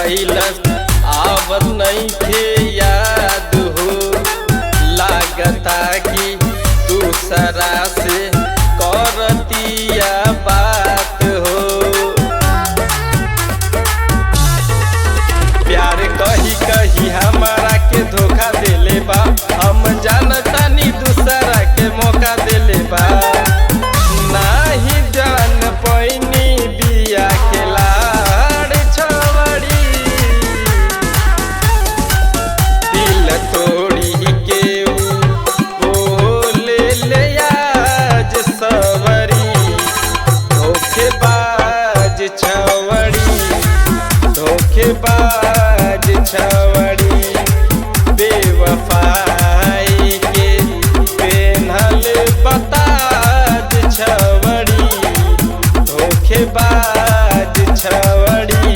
कैलस आवत नहीं थे याद हो। लागता कि दूसरा से करतिया बात हो। प्यार कही कही हमारा के धोखा देले बा। हम जानतानी दूसरा के मौका देले बा। नाही जान पैनी बिया के लाड़ छवड़ी। दिल तोड़ी के बोले ले आज सवरी। धोखेबाज छवड़ी धोखेबाज छवड़ी। बेवफाई के पेन्हल बताज छवड़ी। धोखेबाज छवड़ी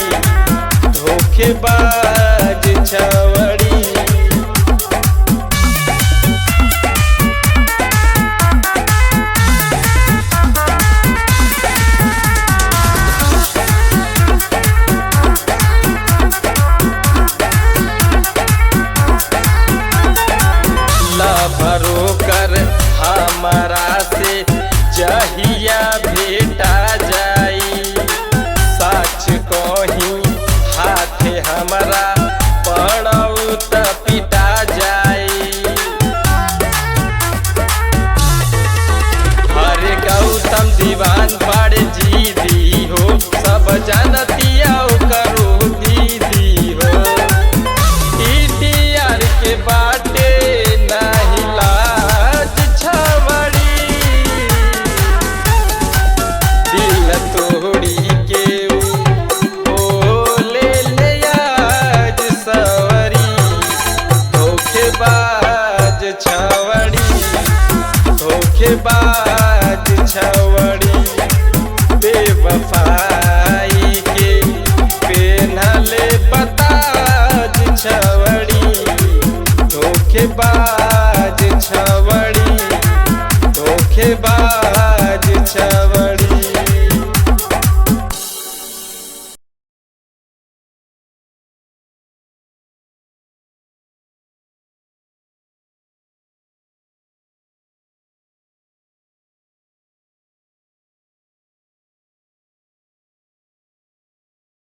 धोखेबाज छवड़ी। लभरो कर हमारा से जहिया भेटा जाई। सच कहीं हाथे हमारा पड़ौ त पिटा जाई। हरे गौतम दीवान बड़े जीदी हो। सब जानतिया करो दीदी हो। टीटीआर के बाटे नहीं लाज छवड़ी। दिल तोड़ी के बोले ले आज सवरी। धोखेबाज छवड़ी धोखेबाज छवड़ी। बेवफा